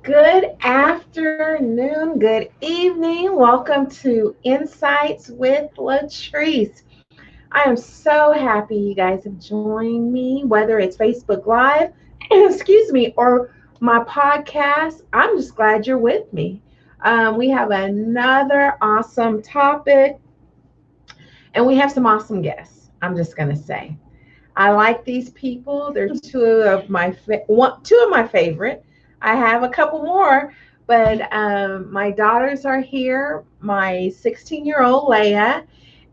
Good afternoon, good evening. Welcome to Insights with Latrese. I am so happy you guys have joined me, whether it's Facebook Live, excuse me, or my podcast. I'm just glad you're with me. We have another awesome topic, and we have some awesome guests. I'm just going to say. I like these people. They're two of my favorite. I have a couple more, but my daughters are here. My 16-year-old Leah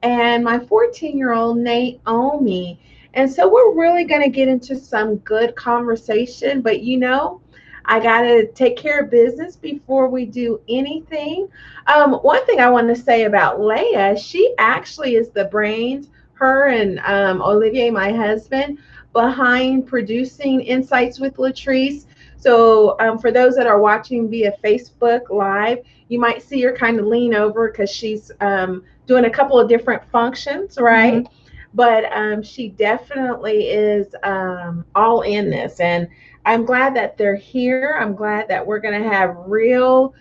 and my 14-year-old Naomi. And so we're really going to get into some good conversation. But I got to take care of business before we do anything. One thing I want to say about Leah, she actually is the brains, her and Olivier, my husband, behind producing Insights with Latrese. So for those that are watching via Facebook Live, you might see her kind of lean over because she's doing a couple of different functions, right? Mm-hmm. But she definitely is all in this. And I'm glad that they're here. I'm glad that we're going to have real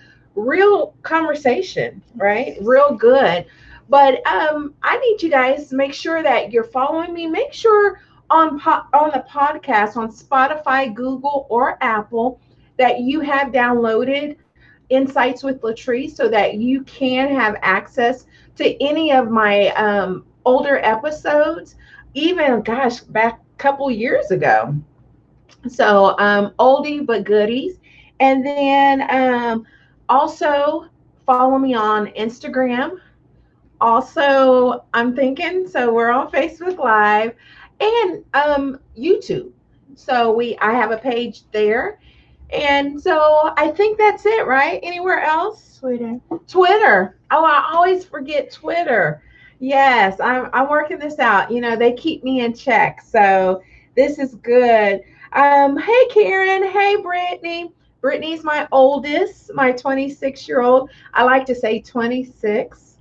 conversation, right? Real good. But I need you guys to make sure that you're following me. Make sure on the podcast on Spotify, Google, or Apple that you have downloaded Insights with Latrese so that you can have access to any of my older episodes, even, gosh, back a couple years ago. So oldie but goodies. And then also follow me on Instagram. Also, I'm thinking, so we're on Facebook Live and YouTube. So I have a page there. And so I think that's it, right? Anywhere else? Twitter. Oh, I always forget Twitter. Yes, I'm working this out. They keep me in check. So this is good. Hey, Karen. Hey, Brittany. Brittany's my oldest, my 26-year-old. I like to say 26,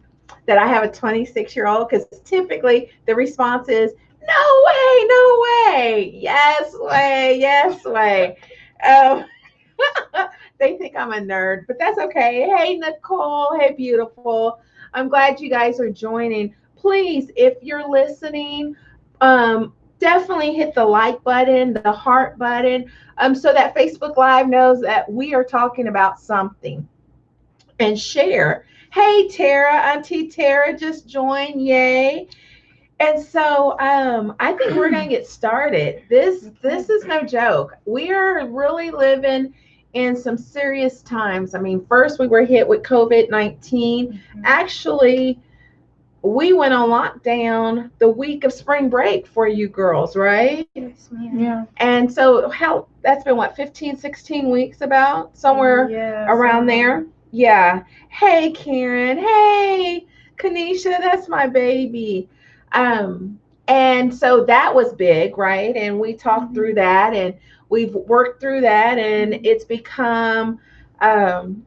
that I have a 26-year-old, because typically the response is, no way, no way. Yes way, yes way. Um, they think I'm a nerd, but that's okay. Hey, Nicole. Hey, beautiful. I'm glad you guys are joining. Please, if you're listening, definitely hit the like button, the heart button, so that Facebook Live knows that we are talking about something, and share. Hey, Tara, Auntie Tara just joined. Yay. And so I think we're going to get started. This is no joke. We are really living in some serious times. I mean, first we were hit with COVID-19. Mm-hmm. Actually, we went on lockdown the week of spring break for you girls, right? Yes, ma'am. Yeah. And so that's been what, 15, 16 weeks about? Somewhere around there? Yeah. Hey, Karen. Hey, Kanisha, that's my baby. And so that was big, right? And we talked through that, and we've worked through that, and it's become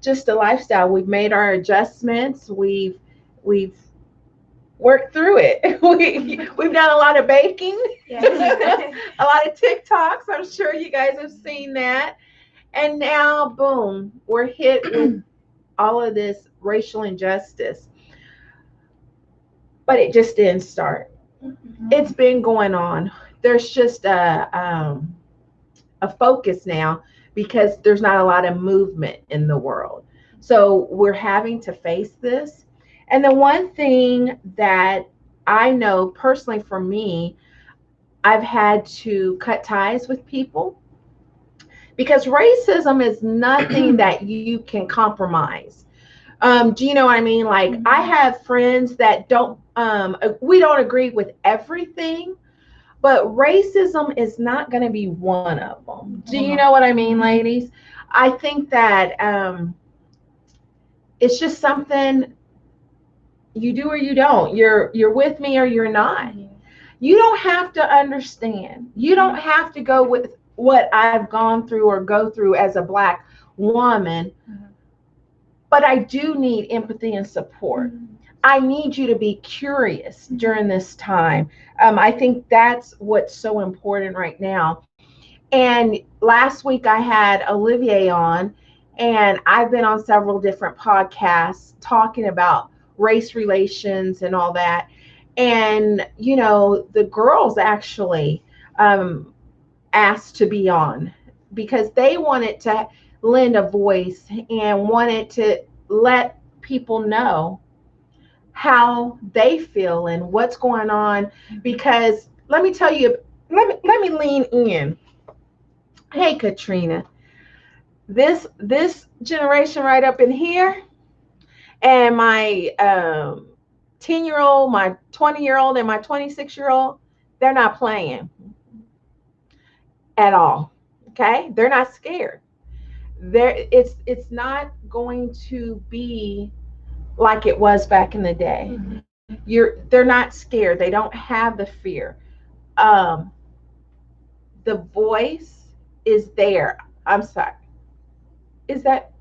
just a lifestyle. We've made our adjustments. We've worked through it. We've done a lot of baking, a lot of TikToks. I'm sure you guys have seen that. And now, boom, we're hit with all of this racial injustice. But it just didn't start. Mm-hmm. It's been going on. There's just a focus now because there's not a lot of movement in the world. So we're having to face this. And the one thing that I know personally for me, I've had to cut ties with people because racism is nothing that you can compromise. Do you know what I mean? Like, mm-hmm. I have friends that we don't agree with everything, but racism is not going to be one of them. Do you know what I mean, ladies? I think that it's just something you do or you don't. You're with me or you're not. You don't have to understand. You don't have to go with what I've gone through or go through as a Black woman. But I do need empathy and support. I need you to be curious during this time. I think that's what's so important right now. And last week I had Olivier on, And I've been on several different podcasts talking about race relations and all that. And, the girls actually um, asked to be on because they wanted to lend a voice and wanted to let people know how they feel and what's going on. Because let me tell you, let me lean in. Hey, Katrina, this generation right up in here, and my 10-year old, my 20-year old, and my 26-year old, they're not playing at all. Okay, they're not scared. It's not going to be like it was back in the day. They're not scared. They don't have the fear. Um, the voice is there. I'm sorry. Is that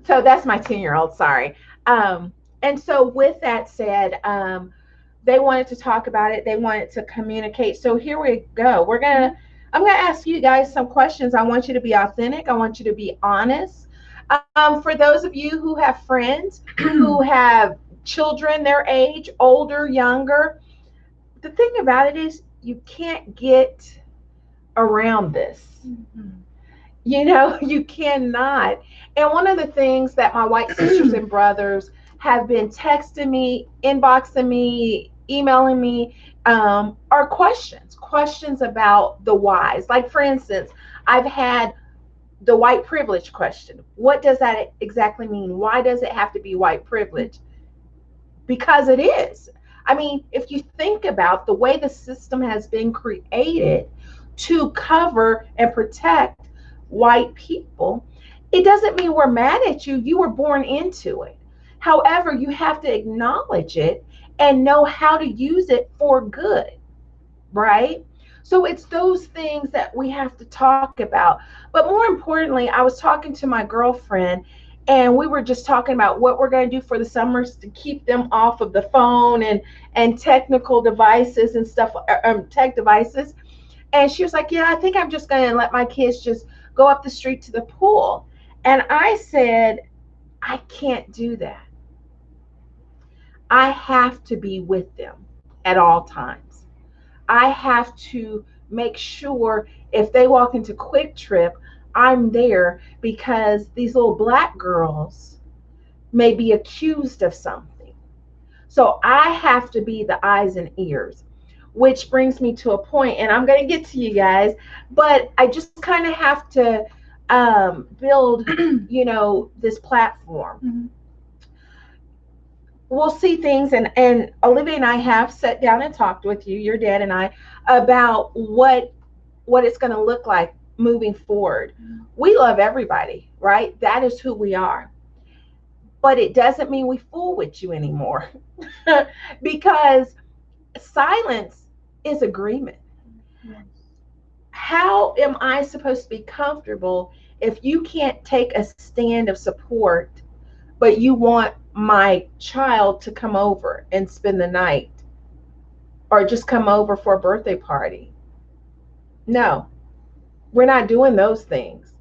so? That's my 10-year old. Sorry. And so with that said, they wanted to talk about it. They wanted to communicate. So here we go. I'm gonna ask you guys some questions. I want you to be authentic. I want you to be honest. For those of you who have friends who have children their age, older, younger, the thing about it is you can't get around this. You cannot. And one of the things that my white sisters and brothers have been texting me, inboxing me, emailing me, are questions about the whys. Like, for instance, I've had the white privilege question. What does that exactly mean? Why does it have to be white privilege? Because it is. I mean, if you think about the way the system has been created to cover and protect white people, it doesn't mean we're mad at you. You were born into it. However, you have to acknowledge it and know how to use it for good, right? So it's those things that we have to talk about. But more importantly, I was talking to my girlfriend, and we were just talking about what we're going to do for the summers to keep them off of the phone and technical devices and stuff, tech devices. And she was like, yeah, I think I'm just going to let my kids just go up the street to the pool. And I said, I can't do that. I have to be with them at all times. I have to make sure if they walk into Quick Trip, I'm there, because these little black girls may be accused of something. So I have to be the eyes and ears, which brings me to a point, and I'm going to get to you guys, but I just kind of have to build, this platform. We'll see things, and Olivia and I have sat down and talked with you, your dad and I, about what it's going to look like moving forward. We love everybody, right? That is who we are. But it doesn't mean we fool with you anymore because silence is agreement. How am I supposed to be comfortable if you can't take a stand of support, but you want my child to come over and spend the night or just come over for a birthday party? No, we're not doing those things,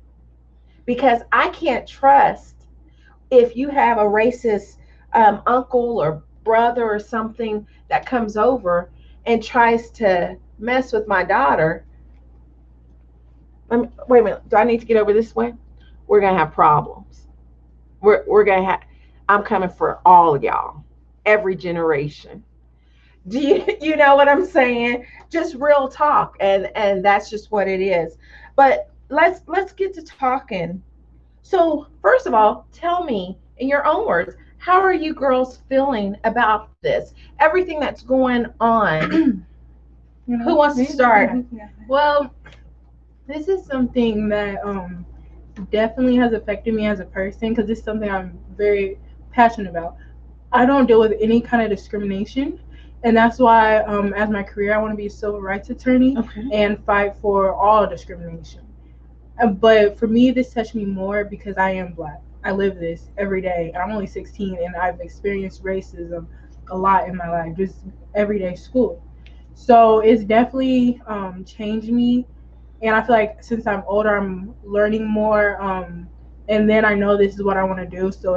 because I can't trust if you have a racist uncle or brother or something that comes over and tries to mess with my daughter. Wait a minute. Do I need to get over this way? We're going to have problems. We're going to have, I'm coming for all of y'all, every generation. Do you know what I'm saying? Just real talk. And that's just what it is. But let's get to talking. So first of all, tell me in your own words, how are you girls feeling about this? Everything that's going on. Who wants to start? Well, this is something that definitely has affected me as a person, because it's something I'm very passionate about. I don't deal with any kind of discrimination, and that's why, as my career, I want to be a civil rights attorney. Okay. And fight for all discrimination. But for me, this touched me more because I am black. I live this every day. I'm only 16, and I've experienced racism a lot in my life, just everyday school. So it's definitely changed me, and I feel like since I'm older, I'm learning more and then I know this is what I want to do. So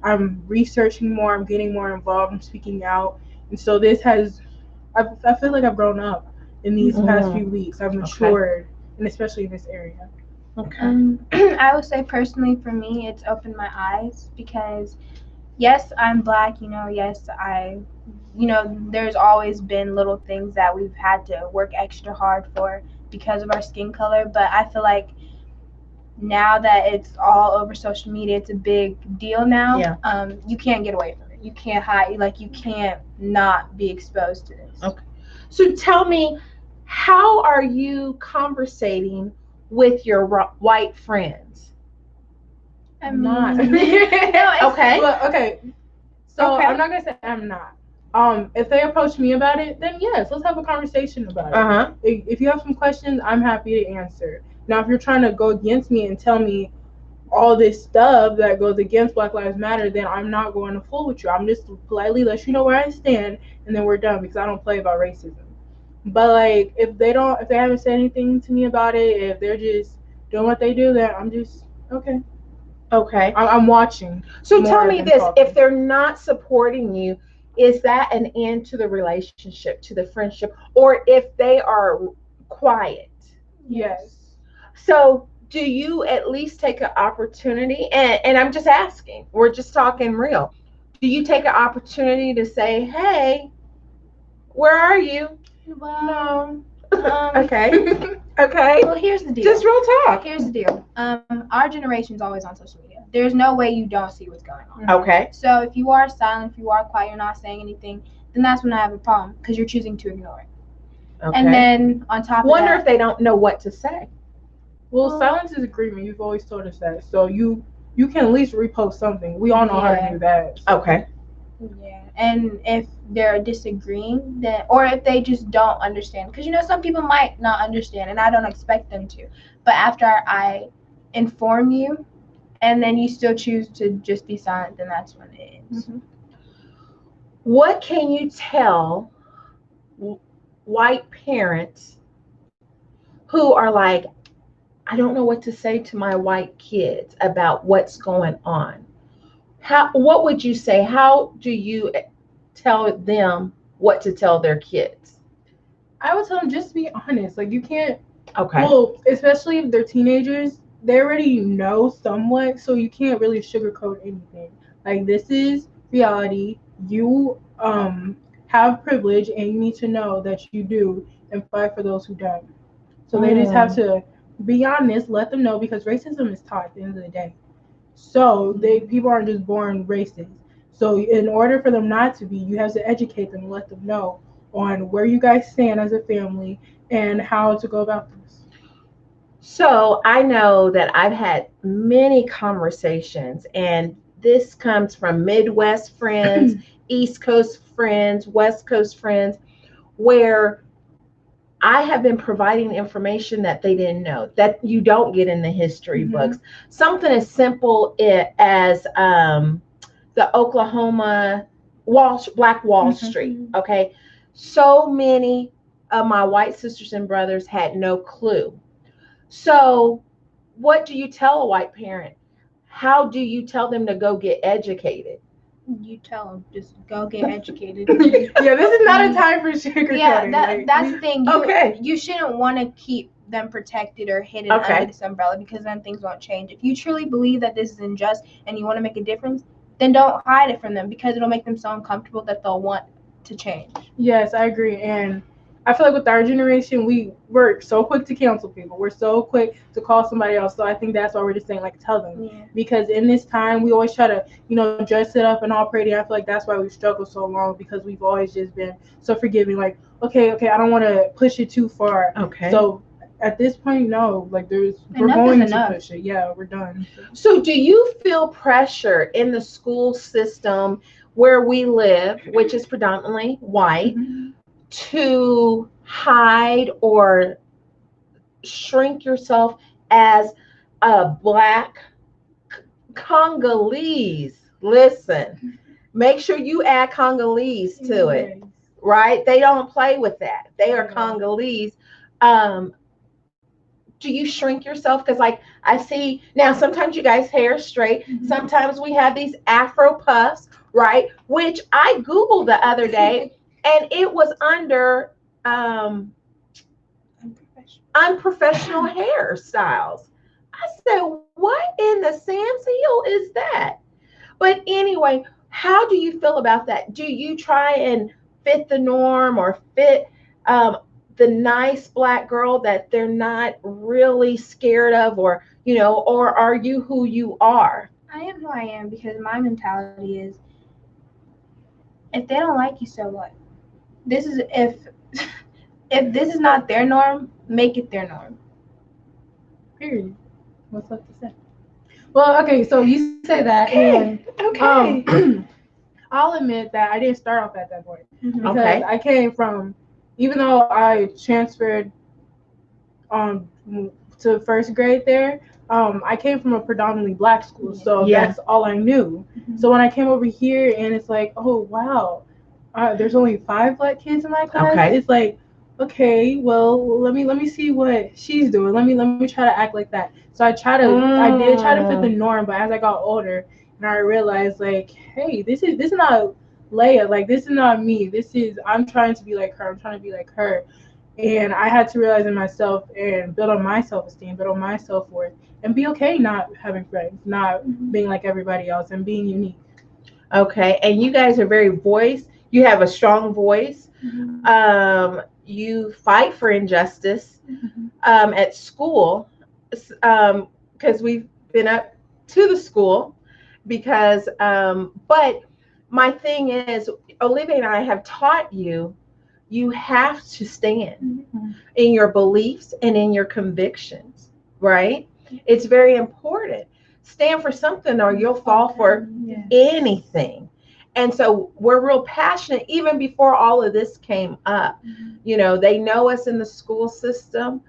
I'm researching more, I'm getting more involved, I'm speaking out. And so I feel like I've grown up in these past few weeks. I've Okay. matured, and especially in this area. Okay. I would say personally for me, it's opened my eyes because yes, I'm black, yes, there's always been little things that we've had to work extra hard for because of our skin color, but I feel like now that it's all over social media, it's a big deal now. Yeah. You can't get away from it. You can't hide, like you can't not be exposed to this. Okay. So tell me, how are you conversating with your white friends? I Not. mean, Okay. Well, okay. So Okay. I'm not gonna say I'm not. If they approach me about it, then yes, let's have a conversation about it. Uh-huh. If you have some questions, I'm happy to answer. Now, if you're trying to go against me and tell me all this stuff that goes against Black Lives Matter, then I'm not going to fool with you. I'm just politely let you know where I stand, and then we're done because I don't play about racism. But like, if they haven't said anything to me about it, if they're just doing what they do, then I'm just okay. Okay. I'm watching. So tell more me than this, talking. if they're not supporting you, is that an end to the relationship, to the friendship, or if they are quiet? Yes. So do you at least take an opportunity, and I'm just asking, we're just talking real. Do you take an opportunity to say, hey, where are you? Well, Okay. Okay. well, here's the deal. Just real talk. Here's the deal. Our generation's always on social media. There's no way you don't see what's going on. Okay. So if you are silent, if you are quiet, you're not saying anything, then that's when I have a problem because you're choosing to ignore it. Okay. And then on top of Wonder that, if they don't know what to say. Well, silence is agreement. You've always told us that. So you can at least repost something. We all know how to do that. So. Okay. yeah, and if they're disagreeing, then or if they just don't understand, because some people might not understand, and I don't expect them to. But after I inform you, and then you still choose to just be silent, then that's when it ends. Mm-hmm. What can you tell white parents who are like, I don't know what to say to my white kids about what's going on? What would you say? How do you tell them what to tell their kids? I would tell them just be honest. Like you can't. Okay. Well, especially if they're teenagers, they already know somewhat, so you can't really sugarcoat anything. Like this is reality. You have privilege, and you need to know that you do, and fight for those who don't. So they just have to be honest, let them know because racism is taught at the end of the day. So people aren't just born racist. So in order for them not to be, you have to educate them, let them know on where you guys stand as a family and how to go about this. So I know that I've had many conversations, and this comes from Midwest friends, East Coast friends, West Coast friends, where I have been providing information that they didn't know, that you don't get in the history books. Something as simple as the Oklahoma Black Wall Street. Okay. So many of my white sisters and brothers had no clue. So, what do you tell a white parent? How do you tell them to go get educated? You tell them just go get educated. Yeah, this is not a time for sugarcoating. Yeah, that's the thing. Okay. You shouldn't want to keep them protected or hidden under this umbrella because then things won't change. If you truly believe that this is unjust and you want to make a difference, then don't hide it from them because it'll make them so uncomfortable that they'll want to change. Yes, I agree. And I feel like with our generation, we're so quick to cancel people. We're so quick to call somebody else. So I think that's why we're just saying, like, tell them. Yeah. Because in this time, we always try to, dress it up and all pretty. I feel like that's why we've struggled so long because we've always just been so forgiving. Like, okay, I don't want to push it too far. Okay. So at this point, no, like we're going to push it. Yeah, we're done. So do you feel pressure in the school system where we live, which is predominantly white, to hide or shrink yourself as a black Congolese? Listen, make sure you add Congolese to it, right? They don't play with that. They are Congolese. do you shrink yourself? Because like I see now, sometimes you guys hair is straight. Sometimes we have these Afro puffs, right? Which I Googled the other day, and it was under unprofessional hairstyles. I said, what in the Sam's heel is that? But anyway, how do you feel about that? Do you try and fit the norm or fit um, the nice black girl that they're not really scared of, or or are you who you are? I am who I am because my mentality is if they don't like you, so what? This is if this is not their norm, make it their norm. Period. What's left to say? Well, okay, so you say that, and I'll admit that I didn't start off at that point because I came from, even though I transferred to first grade there, I came from a predominantly black school, so that's all I knew. So when I came over here, and it's like, oh wow, there's only 5 black kids in my class. It's like, okay, well let me see what she's doing. Let me try to act like that. So I did try to fit the norm, but as I got older, and I realized like, hey, this is not Leah. Like this is not me. I'm trying to be like her. I'm trying to be like her. And I had to realize in myself and build on my self-esteem, build on my self-worth, and be okay not having friends, not being like everybody else, and being unique. Okay, and you guys are very you have a strong voice. You fight for injustice at school, because we've been up to the school because, but my thing is, Olivia and I have taught you have to stand in your beliefs and in your convictions, right? It's very important. Stand for something or you'll fall for anything. And so we're real passionate even before all of this came up. They know us in the school system.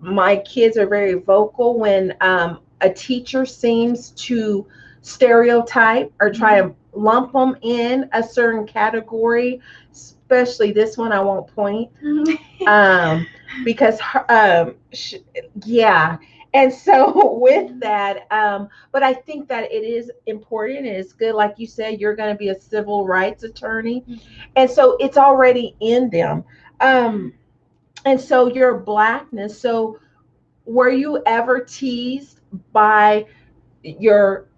My kids are very vocal when a teacher seems to stereotype or try to lump them in a certain category, especially this one I won't point because and so with that, but I think that it is important and it's good, like you said, you're going to be a civil rights attorney, and so it's already in them, and so your blackness. So were you ever teased by your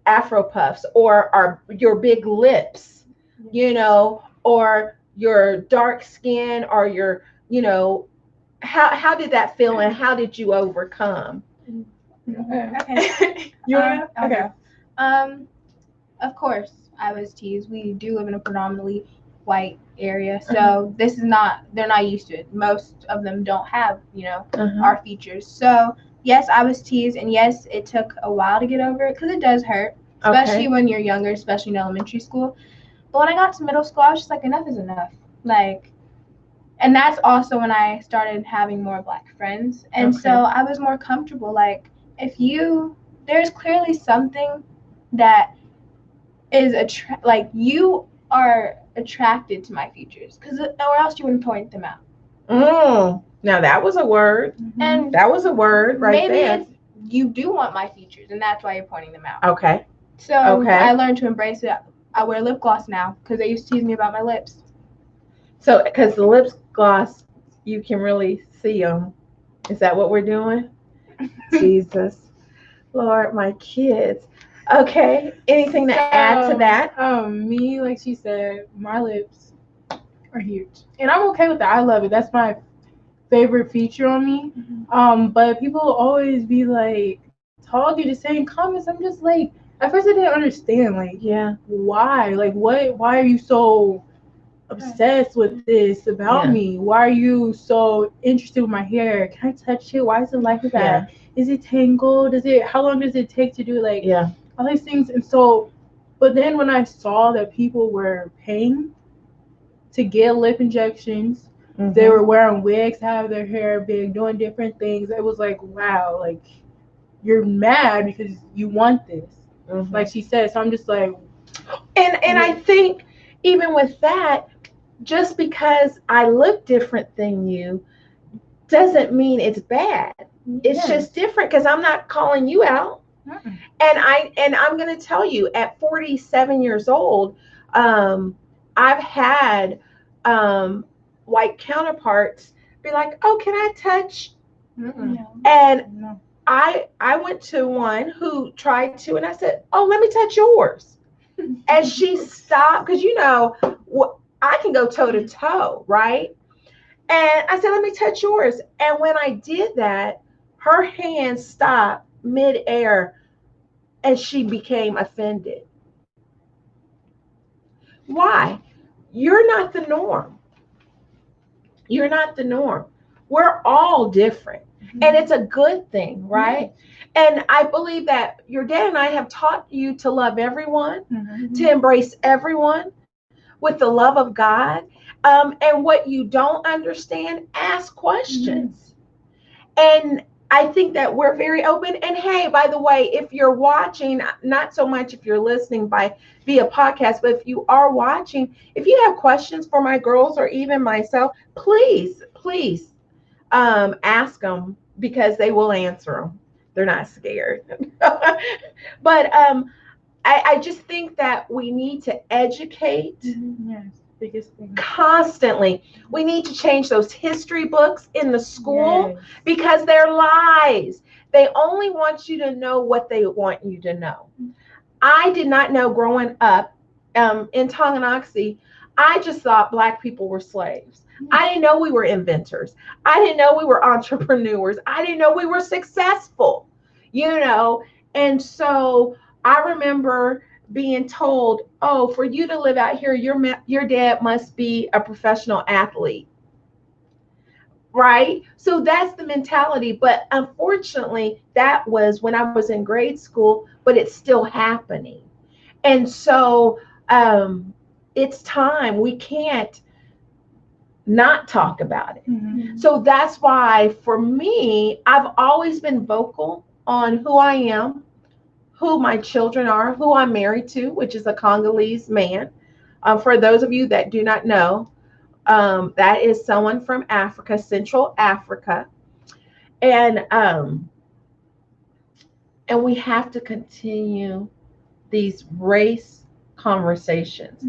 Afro puffs or your big lips, or your dark skin, or your, how did that feel and how did you overcome? Okay. Of course, I was teased. We do live in a predominantly white area, so they're not used to it. Most of them don't have, our features. So yes, I was teased, and yes, it took a while to get over it because it does hurt, especially when you're younger, especially in elementary school. But when I got to middle school, I was just like, enough is enough. Like, and that's also when I started having more black friends, and so I was more comfortable. Like, there's clearly something that is like you are attracted to my features, because or else you wouldn't point them out. Now that was a word, and that was a word right there. Maybe you do want my features, and that's why you're pointing them out. Okay. So I learned to embrace it. I wear lip gloss now because they used to tease me about my lips. So, because the lip gloss, you can really see them. Is that what we're doing? Jesus, Lord, my kids. Okay. Anything to add to that? Me, like she said, my lips are huge, and I'm okay with that. I love it. That's my favorite feature on me. But people always be like talking the same comments. I'm just like, at first I didn't understand, like, why? Like, why are you so obsessed with this about me? Why are you so interested with my hair? Can I touch it? Why is it like that? Is it tangled? How long does it take to do it? Like, all these things. And so, but then when I saw that people were paying to get lip injections, they were wearing wigs, have their hair big, doing different things, it was like, wow, like, you're mad because you want this, like she said. So I'm just like, and I think even with that, just because I look different than you doesn't mean it's bad. It's Yes. just different because I'm not calling you out. Mm-mm. And I'm going to tell you, at 47 years old, I've had white counterparts be like, "Oh, can I touch?" Mm-mm. No. And No. I went to one who tried to, and I said, "Oh, let me touch yours." And she stopped because I can go toe to toe, right? And I said, "Let me touch yours." And when I did that, her hand stopped midair, and she became offended. Why? You're not the norm. You're not the norm. We're all different. And it's a good thing, right? And I believe that your dad and I have taught you to love everyone, Mm-hmm. to embrace everyone with the love of God. And what you don't understand, ask questions. And I think that we're very open. And hey, by the way, if you're watching, not so much if you're listening by via podcast, but if you are watching, if you have questions for my girls or even myself, please ask them because they will answer them. They're not scared. But I just think that we need to educate Yes. Biggest thing. constantly. We need to change those history books in the school Yes. because they're lies. They only want you to know what they want you to know. I did not know growing up in Tonganoxie. I just thought Black people were slaves. I didn't know we were inventors. I didn't know we were entrepreneurs. I didn't know we were successful, you know. And so I remember being told, "Oh, for you to live out here, your dad must be a professional athlete." Right? So that's the mentality. But unfortunately, that was when I was in grade school, but it's still happening. And so it's time. We can't not talk about it. Mm-hmm. So that's why, for me, I've always been vocal on who I am, who my children are, who I'm married to, which is a Congolese man. For those of you that do not know, that is someone from Africa, Central Africa, and we have to continue these race conversations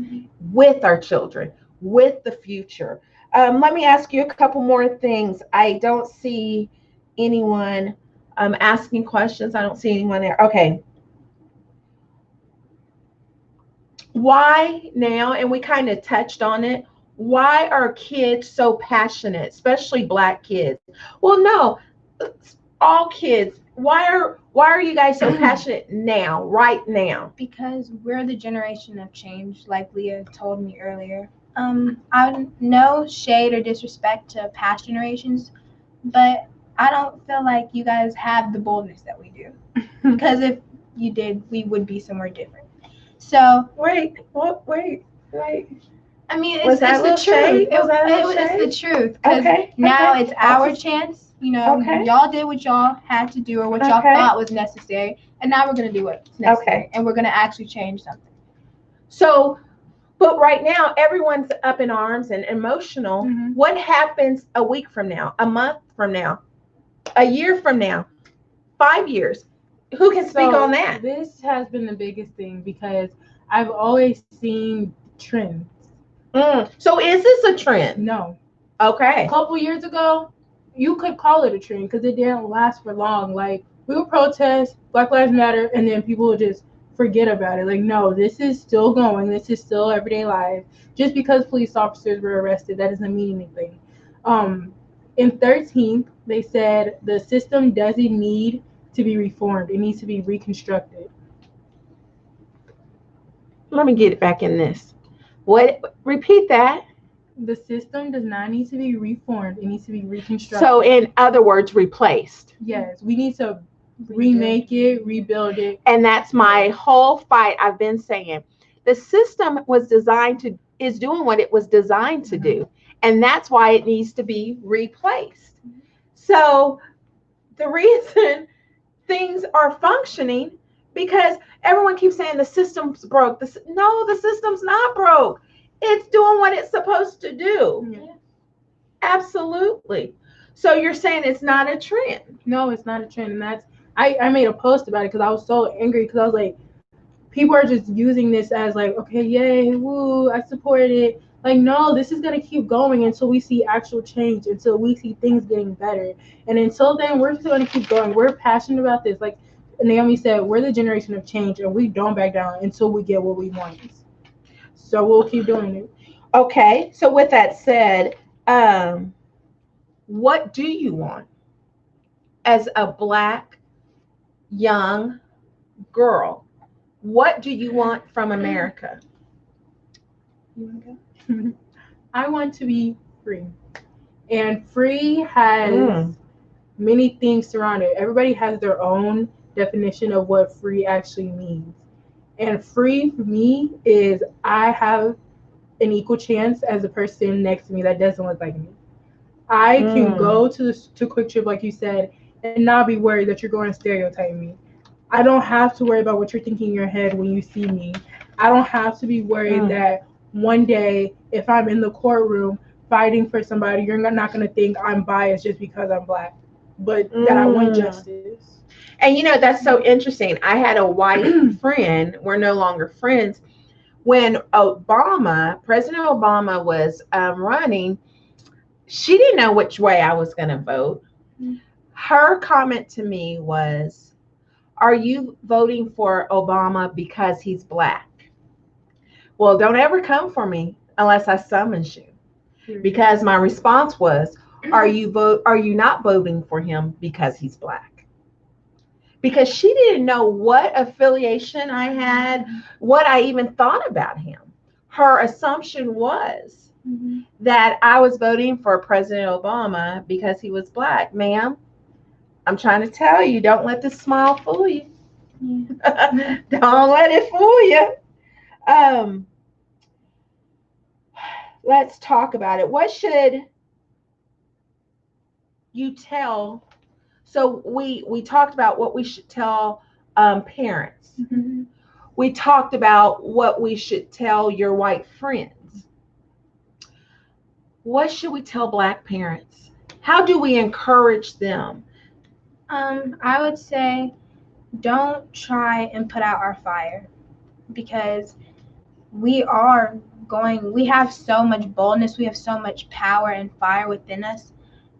with our children, with the future. Let me ask you a couple more things. I don't see anyone asking questions. I don't see anyone there. Okay. Why now? And we kind of touched on it. Why are kids so passionate, especially Black kids? Well, no, all kids. Why are you guys so passionate now, right now? Because we're the generation of change, like Leah told me earlier. I no shade or disrespect to past generations, but I don't feel like you guys have the boldness that we do. Because if you did, we would be somewhere different. So Wait, what? Wait. I mean, Was that a little it's the truth. shade? Was that a little It's shade? the truth. Because Okay. now Okay. it's our chance. You know, Okay. y'all did what y'all had to do or what y'all Okay. thought was necessary, and now we're gonna do what's necessary, Okay. and we're gonna actually change something. So, but right now, everyone's up in arms and emotional. Mhm. What happens a week from now, a month from now, a year from now, 5 years? Who can speak So on that? this has been the biggest thing because I've always seen trends. So, is this a trend? No. Okay. A couple years ago, you could call it a trend because it didn't last for long. Like, we would protest Black Lives Matter, and then people would just forget about it. Like, no, this is still going. This is still everyday life. Just because police officers were arrested, that doesn't mean anything. In 13th, they said the system doesn't need to be reformed. It needs to be reconstructed. Let me get it back in this. What? Repeat that. The system does not need to be reformed. It needs to be reconstructed. So, in other words, replaced. Yes, we need to remake it, rebuild it. And that's my whole fight. I've been saying the system is doing what it was designed to do. And that's why it needs to be replaced. So the reason things are functioning, because everyone keeps saying the system's broke. No, the system's not broke. It's doing what it's supposed to do. Yeah. Absolutely. So you're saying it's not a trend? No, it's not a trend, and that's I made a post about it because I was so angry because I was like, people are just using this as like, okay, yay, woo, I support it. Like, no, this is gonna keep going until we see actual change, until we see things getting better, and until then, we're just gonna keep going. We're passionate about this. Like Naomi said, we're the generation of change, and we don't back down until we get what we want. So we'll keep doing it. Okay. So with that said, um, what do you want as a black young girl? What do you want from America? You wanna go? I want to be free, and free has many things surrounded it. Everybody has their own definition of what free actually means. And free for me is I have an equal chance as a person next to me that doesn't look like me. I can go to Quick Trip, like you said, and not be worried that you're going to stereotype me. I don't have to worry about what you're thinking in your head when you see me. I don't have to be worried that one day, if I'm in the courtroom fighting for somebody, you're not going to think I'm biased just because I'm black, but that I want justice. And that's so interesting. I had a white friend, we're no longer friends. When President Obama was running, she didn't know which way I was going to vote. Her comment to me was, are you voting for Obama because he's black? Well, don't ever come for me unless I summons you. Because my response was, are you not voting for him because he's black? Because she didn't know what affiliation I had, what I even thought about him. Her assumption was that I was voting for President Obama because he was black. Ma'am, I'm trying to tell you, don't let the smile fool you. Don't let it fool you. Let's talk about it. What should you tell? So we talked about what we should tell parents. We talked about what we should tell your white friends. What should we tell black parents? How do we encourage them? I would say don't try and put out our fire, because we have so much boldness, we have so much power and fire within us.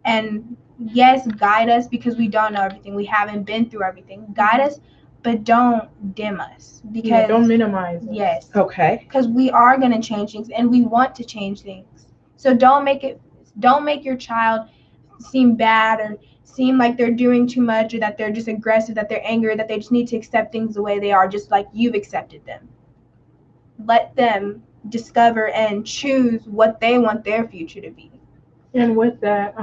And yes, guide us, because we don't know everything, we haven't been through everything. Guide us, but don't dim us, because don't minimize us. Yes. Okay. Because we are going to change things, and we want to change things. So don't make your child seem bad, or seem like they're doing too much, or that they're just aggressive, that they're angry, that they just need to accept things the way they are, just like you've accepted them. Let them discover and choose what they want their future to be. And with that,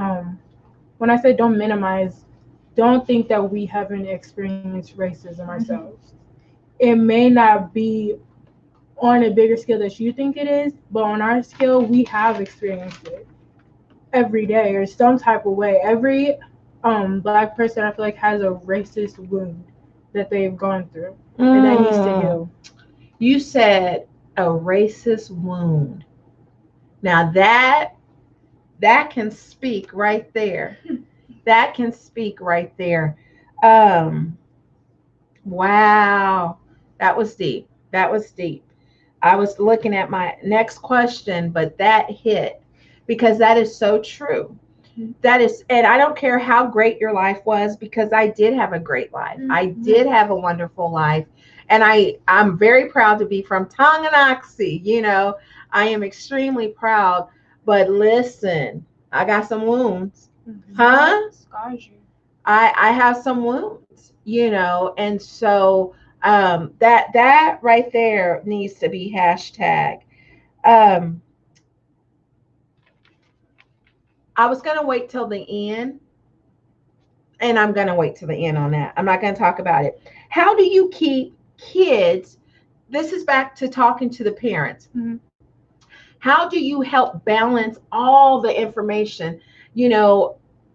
when I say don't minimize, don't think that we haven't experienced racism ourselves. It may not be on a bigger scale that you think it is, but on our scale, we have experienced it every day or some type of way. Every black person, I feel like, has a racist wound that they've gone through, and that needs to heal. You said a racist wound. Now that can speak right there. That can speak right there. Wow. That was deep. That was deep. I was looking at my next question, but that hit, because that is so true. That is, and I don't care how great your life was, because I did have a great life. I did have a wonderful life. And I'm very proud to be from Tonganoxie. I am extremely proud. But listen, I got some wounds. Huh? Scars you. I have some wounds, and so that right there needs to be hashtag. I was gonna wait till the end, and I'm gonna wait till the end on that. I'm not gonna talk about it. How do you keep kids? This is back to talking to the parents. How do you help balance all the information?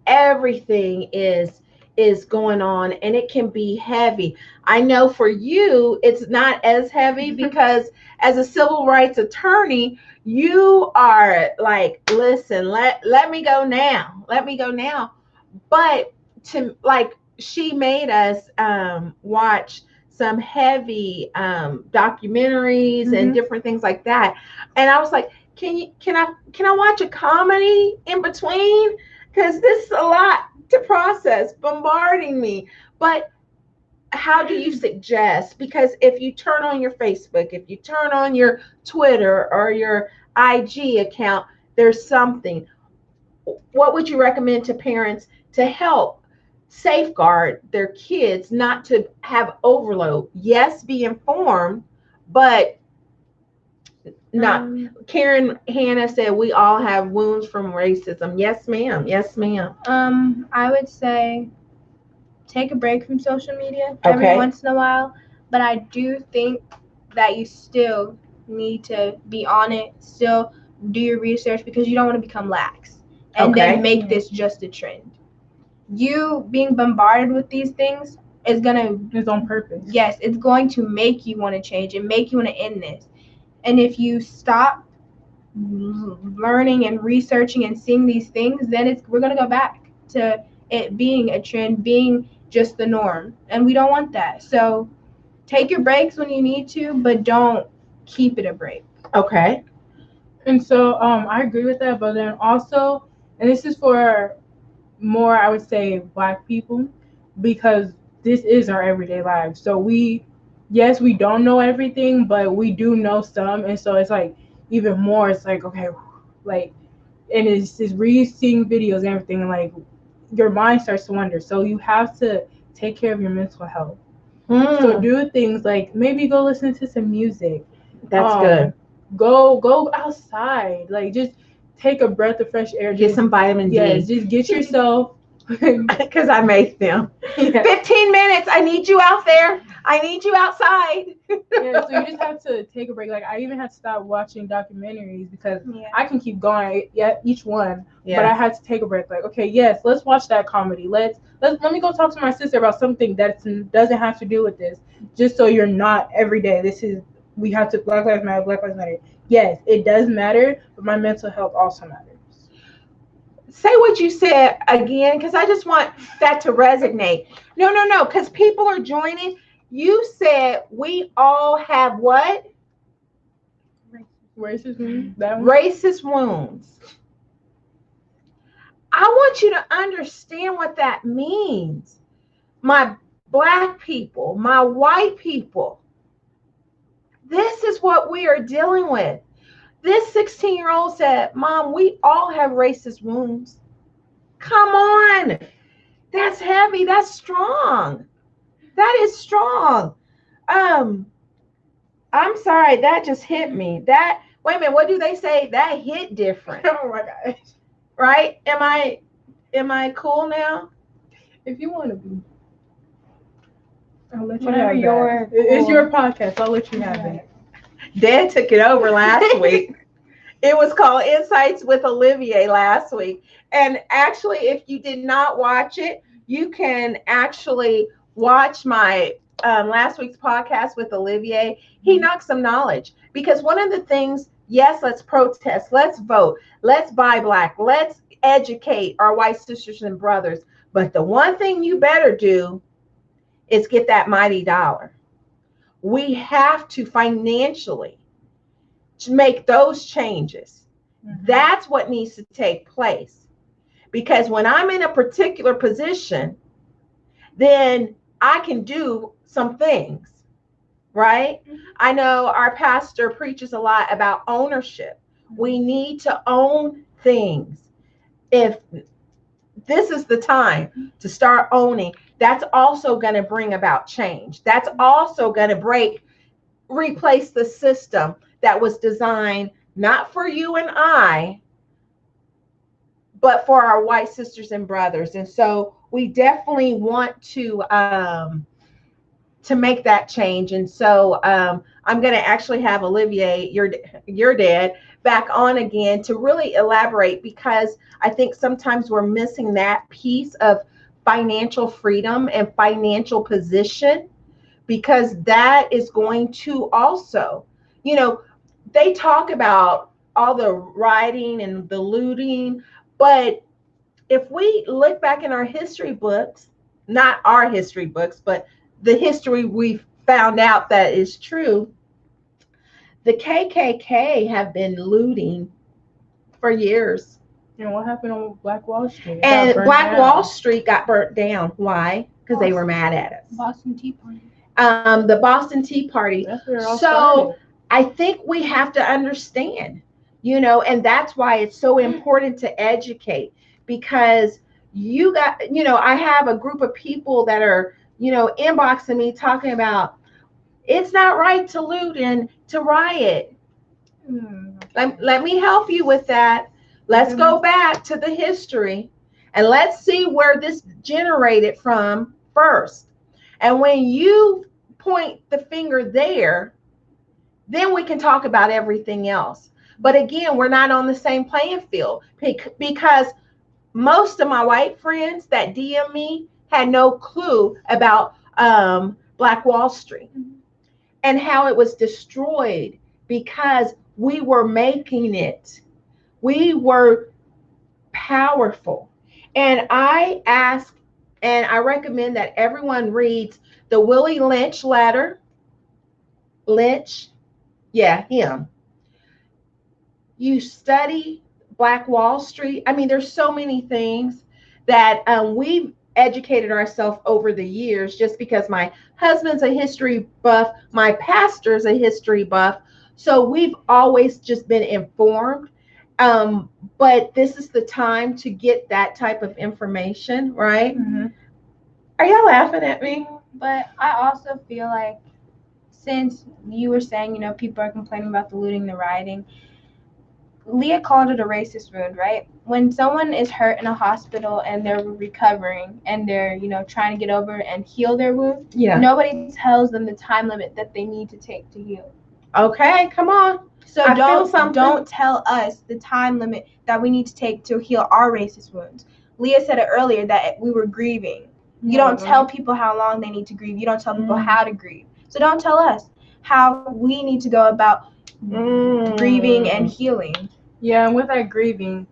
Everything is is going on, and it can be heavy. I know for you it's not as heavy because as a civil rights attorney, you are like, listen, let me go now. Let me go now. But to like she made us watch some heavy documentaries and different things like that. And I was like, can I watch a comedy in between? Because this is a lot to process, bombarding me. But how do you suggest? Because if you turn on your Facebook, if you turn on your Twitter or your IG account, there's something. What would you recommend to parents to help safeguard their kids not to have overload? Yes, be informed, but not. Karen Hannah said we all have wounds from racism. Yes, ma'am. Yes, ma'am. I would say take a break from social media every once in a while, but I do think that you still need to be on it, still do your research, because you don't want to become lax and then make this just a trend. You being bombarded with these things is gonna, it's on purpose. Yes, it's going to make you want to change and make you want to end this. And if you stop learning and researching and seeing these things, then we're gonna go back to it being a trend, being just the norm, and we don't want that. So take your breaks when you need to, but don't keep it a break. Okay. And so I agree with that, but then also, and this is for more, I would say, Black people, because this is our everyday lives. So we don't know everything, but we do know some, and so it's like even more. It's like, okay, like, and it's just seeing videos and everything, and like your mind starts to wonder. So you have to take care of your mental health. So do things like maybe go listen to some music. That's good. Go outside. Like just take a breath of fresh air. Get some vitamin D. Yes, just get yourself. Because I make them. Yeah. 15 minutes. I need you out there. I need you outside. Yeah, so you just have to take a break. Like I even had to stop watching documentaries because I can keep going, each one, but I had to take a break. Like, okay, yes, let's watch that comedy. Let me go talk to my sister about something that doesn't have to do with this. Just so you're not every day. We have to Black Lives Matter, Black Lives Matter. Yes, it does matter, but my mental health also matters. Say what you said again, because I just want that to resonate. No, because people are joining. You said we all have what? Racist wounds. Racist wounds. I want you to understand what that means. My Black people, my white people, this is what we are dealing with. This 16-year-old said, Mom, we all have racist wounds. Come on. That's heavy. That's strong. That is strong. I'm sorry. That just hit me. Wait a minute. What do they say? That hit different. Oh my gosh. Right? Am I cool now? If you want to be. I'll let you Whatever have your that. It's your podcast. I'll let you have that. Dad took it over last week. It was called Insights with Olivier last week. And actually, if you did not watch it, you can actually watch my last week's podcast with Olivier. He knocked some knowledge, because one of the things, yes, let's protest, let's vote, let's buy Black, let's educate our white sisters and brothers. But the one thing you better do is get that mighty dollar. We have to financially make those changes. That's what needs to take place. Because when I'm in a particular position, then I can do some things, right? I know our pastor preaches a lot about ownership. We need to own things. If this is the time to start owning, that's also going to bring about change. That's also going to replace the system that was designed not for you and I, but for our white sisters and brothers. And so we definitely want to make that change. And so I'm going to actually have Olivier, your dad, back on again to really elaborate, because I think sometimes we're missing that piece of financial freedom and financial position, because that is going to also, you know, they talk about all the rioting and the looting, but if we look back in our history books, not our history books, but the history we found out that is true, the KKK have been looting for years. And what happened on Black Wall Street? And Black Wall Street got burnt down. Why? Because they were mad at us. Boston Tea Party. The Boston Tea Party. That's where it all So started. I think we have to understand, and that's why it's so important to educate, because I have a group of people that are, inboxing me talking about it's not right to loot and to riot. Let me help you with that. Let's go back to the history and let's see where this generated from first. And when you point the finger there, then we can talk about everything else. But again, we're not on the same playing field, because most of my white friends that DM me had no clue about Black Wall Street and how it was destroyed, because we were making it. We were powerful. And I ask, and I recommend that everyone reads the Willie Lynch letter. Lynch, yeah, him. You study Black Wall Street. I mean, there's so many things that we've educated ourselves over the years, just because my husband's a history buff, my pastor's a history buff. So we've always just been informed. But this is the time to get that type of information, right? Mm-hmm. Are y'all laughing at me? But I also feel like, since you were saying, people are complaining about the looting, the rioting, Leah called it a racist wound, right? When someone is hurt in a hospital and they're recovering and they're, trying to get over and heal their wound, nobody tells them the time limit that they need to take to heal. Okay, come on. So don't tell us the time limit that we need to take to heal our racist wounds. Leah said it earlier that we were grieving. You don't tell people how long they need to grieve. You don't tell people how to grieve. So don't tell us how we need to go about grieving and healing. Yeah, and with that grieving,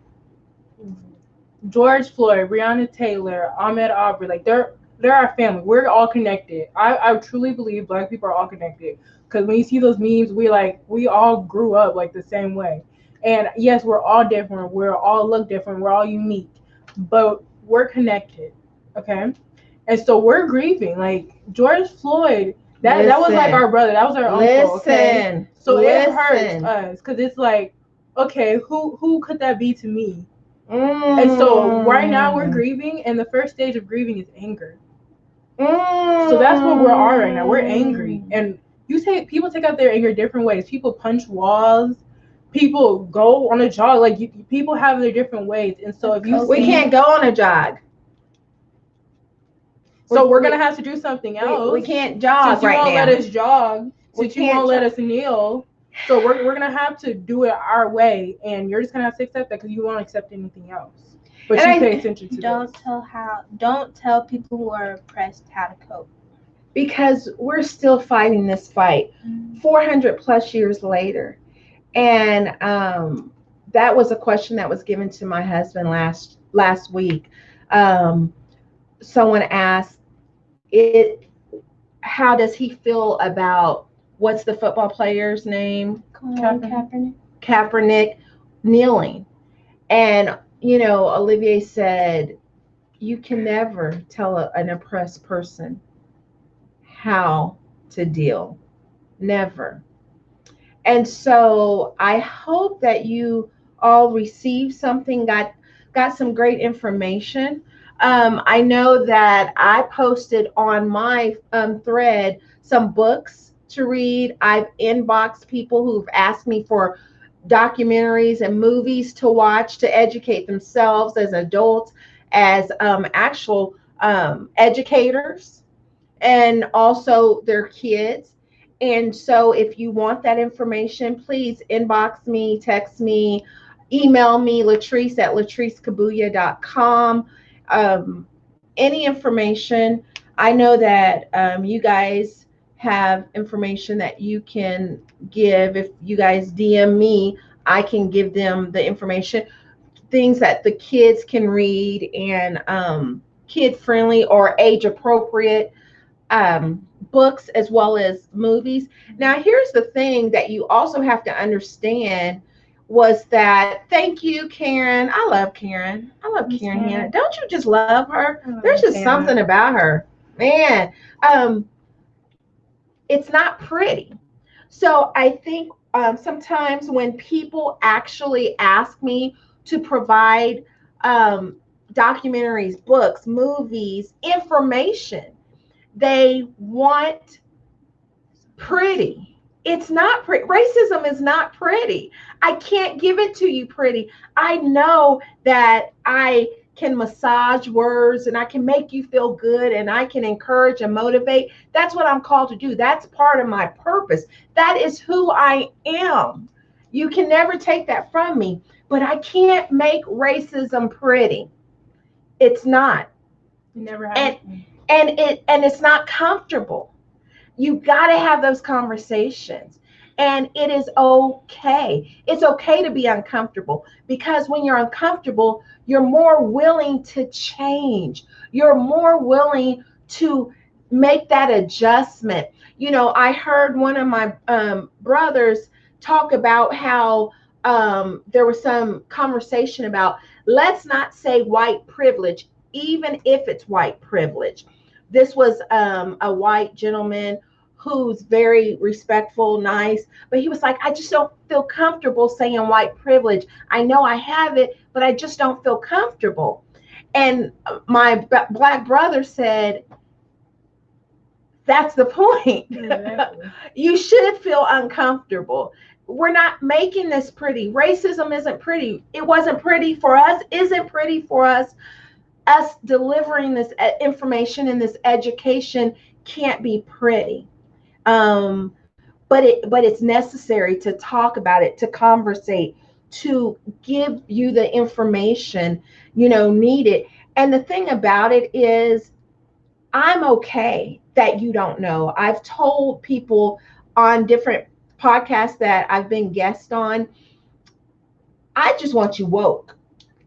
George Floyd, Breonna Taylor, Ahmaud Arbery, like they're our family. We're all connected. I truly believe Black people are all connected, because when you see those memes, we all grew up like the same way. And yes, we're all different. We all look different. We're all unique, but we're connected. Okay, and so we're grieving. Like George Floyd, that was like our brother. That was our uncle. Okay, so it hurts us, because it's like, okay, who could that be to me? And so right now we're grieving, and the first stage of grieving is anger. So that's what we are right now. We're angry, and people take out their anger different ways. People punch walls. People go on a jog. Like people have their different ways, and so we can't go on a jog. So we're gonna have to do something else. We can't jog right now. Since you won't let us jog, since you won't let us kneel. So we're gonna have to do it our way, and you're just gonna have to accept that, because you won't accept anything else. But you pay attention to don't tell people who are oppressed how to cope. Because we're still fighting this fight 400 plus years later. And that was a question that was given to my husband last week. Someone asked how does he feel about, what's the football player's name? Kaepernick kneeling. And, Olivier said, you can never tell an oppressed person how to deal. Never. And so I hope that you all received something, got some great information. I know that I posted on my thread some books to read. I've inboxed people who've asked me for documentaries and movies to watch to educate themselves as adults, as actual educators, and also their kids. And so if you want that information, please inbox me, text me, email me, Latrese at latresekabuya.com. any information, I know that you guys have information that you can give. If you guys DM me, I can give them the information, things that the kids can read, and kid friendly or age appropriate books as well as movies. Now, here's the thing that you also have to understand was that, thank you, Karen. I love Karen. I love Karen Hannah. Don't you just love her? There's just something about her. Man, um, it's not pretty. So I think sometimes when people actually ask me to provide um, documentaries, books, movies, information, they want pretty. It's not pretty. Racism is not pretty. I can't give it to you pretty. I know that I can massage words and I can make you feel good and I can encourage and motivate. That's what I'm called to do. That's part of my purpose. That is who I am. You can never take that from me, but I can't make racism pretty. It's not. You never have. And it's not comfortable. You got to have those conversations. And it is okay. It's okay to be uncomfortable, because when you're uncomfortable, you're more willing to change. You're more willing to make that adjustment. You know, I heard one of my brothers talk about how there was some conversation about, let's not say white privilege, even if it's white privilege. This was a white gentleman who's very respectful, nice, but he was like, I just don't feel comfortable saying white privilege. I know I have it, but I just don't feel comfortable. And my black brother said, that's the point. Exactly. You should feel uncomfortable. We're not making this pretty. Racism isn't pretty. It wasn't pretty for us, isn't pretty for us. Us delivering this information and this education can't be pretty. But it's necessary to talk about it, to conversate, to give you the information needed. And the thing about it is, I'm okay that you don't know. I've told people on different podcasts that I've been guest on, I just want you woke,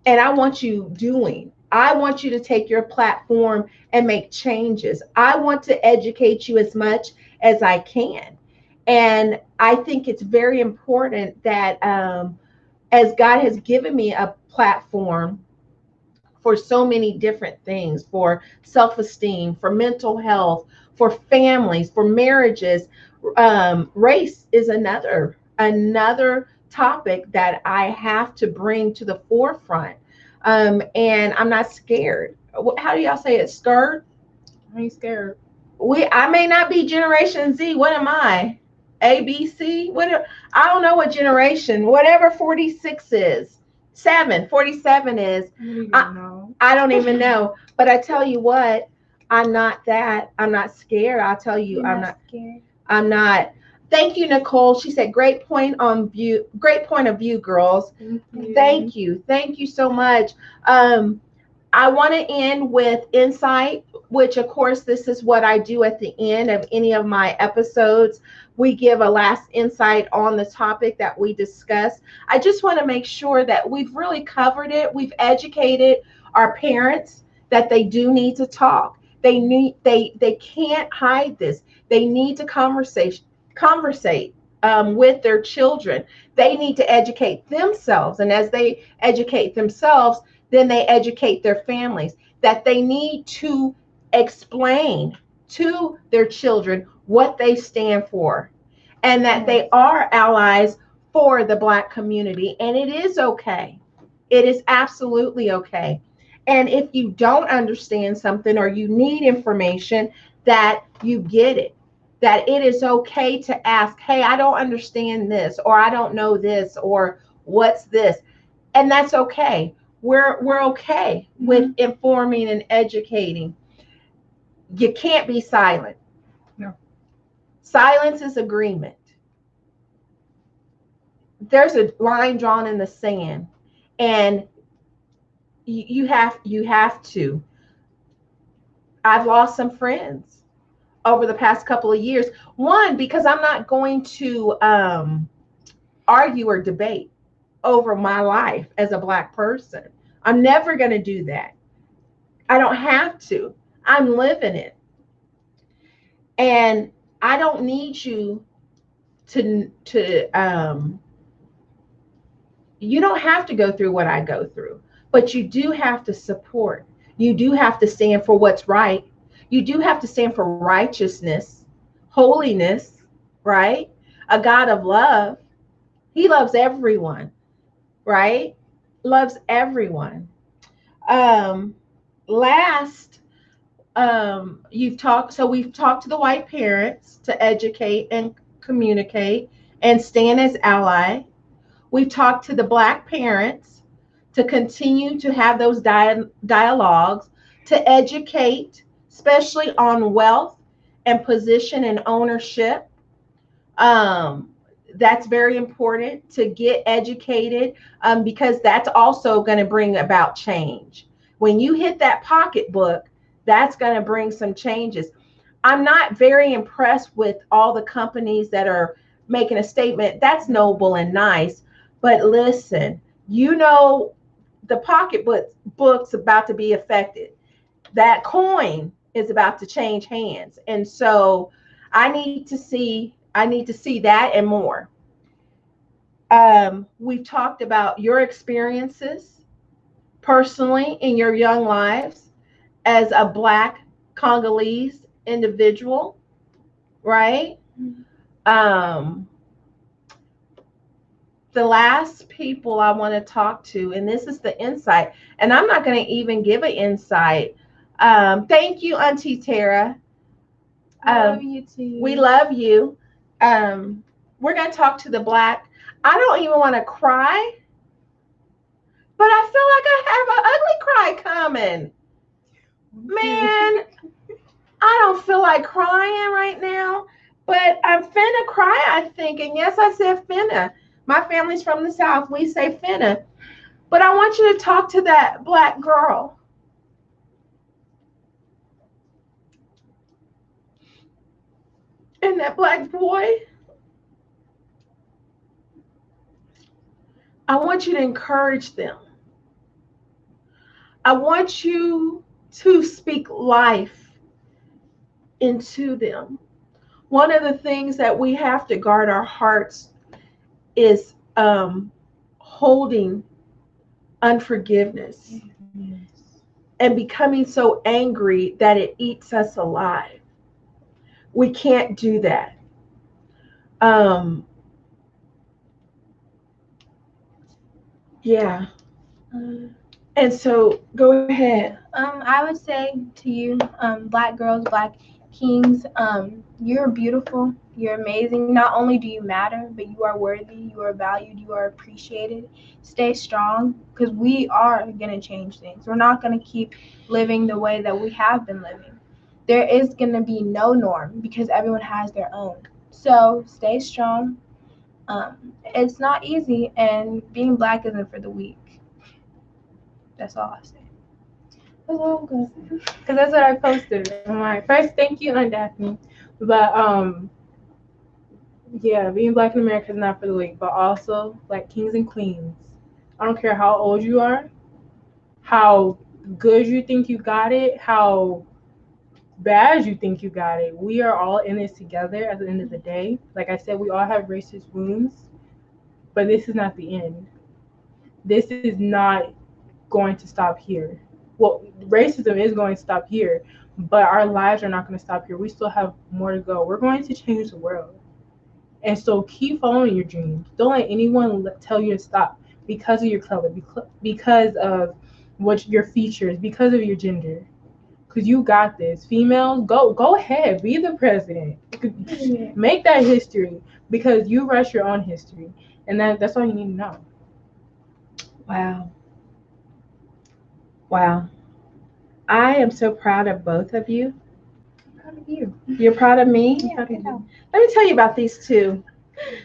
and I want you doing. I want you to take your platform and make changes. I want to educate you as much as I can. And I think it's very important that as God has given me a platform for so many different things, for self-esteem, for mental health, for families, for marriages, race is another topic that I have to bring to the forefront. And I'm not scared. How do y'all say it? Scared? I ain't scared. I may not be Generation Z. What am I? ABC? I don't know what generation. Whatever 46 is. 47 is. I don't even know. But I tell you what, I'm not that. I'm not scared. I'll tell you, I'm not scared. I'm not. Thank you, Nicole. She said, great point of view, girls. Thank you. Thank you so much. I want to end with insight, which of course, this is what I do at the end of any of my episodes. We give a last insight on the topic that we discuss. I just want to make sure that we've really covered it. We've educated our parents that they do need to talk. They can't hide this. They need to conversate with their children. They need to educate themselves. And as they educate themselves, then they educate their families, that they need to explain to their children what they stand for, and that they are allies for the Black community. And it is okay. It is absolutely okay. And if you don't understand something or you need information, that you get it, that it is okay to ask, hey, I don't understand this, or I don't know this, or what's this? And that's okay. We're okay with informing and educating. You can't be silent. No. Silence is agreement. There's a line drawn in the sand, and you have to. I've lost some friends over the past couple of years. One, because I'm not going to argue or debate over my life as a Black person. I'm never going to do that. I don't have to. I'm living it. And I don't need you to you don't have to go through what I go through, but you do have to support. You do have to stand for what's right. You do have to stand for righteousness, holiness, right? A God of love. He loves everyone, right? Loves everyone. Um, last, you've talked, so we've talked to the white parents to educate and communicate and stand as ally. We've talked to the Black parents to continue to have those dialogues, to educate, especially on wealth and position and ownership. Um, that's very important to get educated, because that's also going to bring about change. When you hit that pocketbook, that's going to bring some changes. I'm not very impressed with all the companies that are making a statement. That's noble and nice. But listen, you know, the pocketbook's about to be affected. That coin is about to change hands. And so I need to see that and more. We've talked about your experiences personally in your young lives as a Black Congolese individual, right? Um, the last people I want to talk to, and this is the insight, and I'm not going to even give an insight. Thank you, Auntie Tara. Love you too. We love you. We're going to talk to the Black. I don't even want to cry, but I feel like I have an ugly cry coming. Man, I don't feel like crying right now, but I'm finna cry, I think. And yes, I said finna. My family's from the South. We say finna. But I want you to talk to that Black girl. And that Black boy. I want you to encourage them. I want you to speak life into them. One of the things that we have to guard our hearts is holding unforgiveness and becoming so angry that it eats us alive. We can't do that. Um, yeah. And so go ahead. I would say to you, Black girls, Black kings, you're beautiful. You're amazing. Not only do you matter, but you are worthy. You are valued. You are appreciated. Stay strong, because we are going to change things. We're not going to keep living the way that we have been living. There is going to be no norm because everyone has their own. So stay strong. It's not easy, and being Black isn't for the weak. That's all I say. That's all good. Because that's what I posted. I'm like, first, thank you, Aunt Daphne. But yeah, being Black in America is not for the weak, but also like kings and queens. I don't care how old you are, how good you think you got it, how bad you think you got it. We are all in this together at the end of the day. Like I said, we all have racist wounds, but this is not the end. This is not going to stop here. Well, racism is going to stop here, but our lives are not going to stop here. We still have more to go. We're going to change the world. And so keep following your dreams. Don't let anyone tell you to stop because of your color, because of what your features, because of your gender. Because you got this. Females, go ahead. Be the president. Make that history, because you write your own history. And that's all you need to know. Wow. Wow. I am so proud of both of you. I'm proud of you. You're proud of me? I'm proud of you. Let me tell you about these two.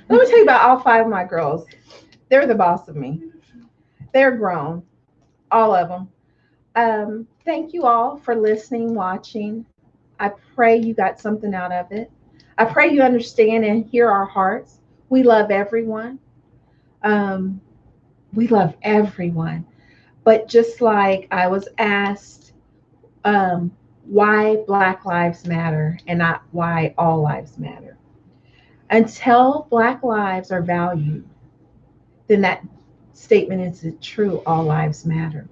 Let me tell you about all five of my girls. They're the boss of me. They're grown, all of them. Thank you all for listening, watching. I pray you got something out of it. I pray you understand and hear our hearts. We love everyone. Um, we love everyone. But just like I was asked, um, why Black Lives Matter and not why all lives matter. Until Black lives are valued, then that statement is true, all lives matter.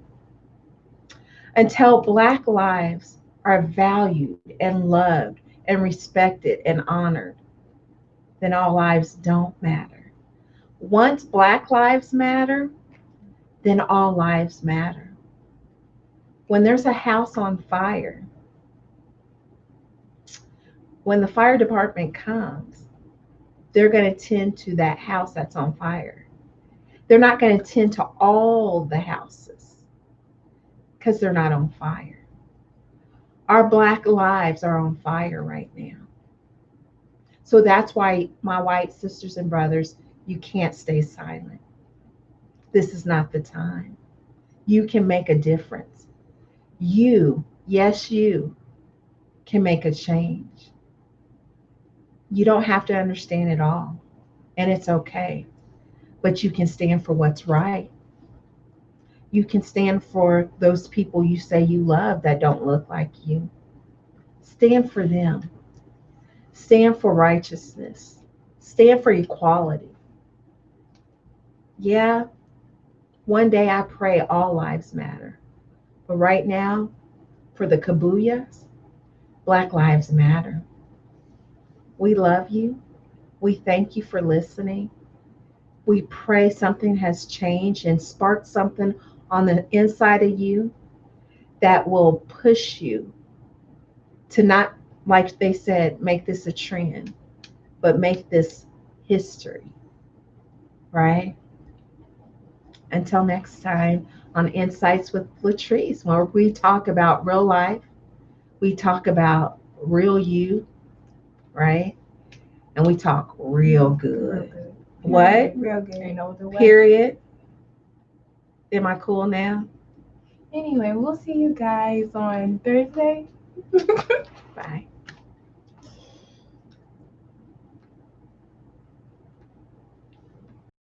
Until Black lives are valued and loved and respected and honored, then all lives don't matter. Once Black lives matter, then all lives matter. When there's a house on fire, when the fire department comes, they're going to tend to that house that's on fire. They're not going to tend to all the houses because they're not on fire. Our Black lives are on fire right now. So that's why, my white sisters and brothers, you can't stay silent. This is not the time. You can make a difference. You, yes, you can make a change. You don't have to understand it all, and it's okay. But you can stand for what's right. You can stand for those people you say you love that don't look like you. Stand for them. Stand for righteousness. Stand for equality. Yeah, one day I pray all lives matter. But right now, for the Kabuyas, Black Lives Matter. We love you. We thank you for listening. We pray something has changed and sparked something on the inside of you that will push you to not, like they said, make this a trend, but make this history, right? Until next time on Insights with Latrese, where we talk about real life, we talk about real you, right? And we talk real good. Real good. What? Real good. Ain't no other way. Period. Am I cool now? Anyway, we'll see you guys on Thursday. Bye.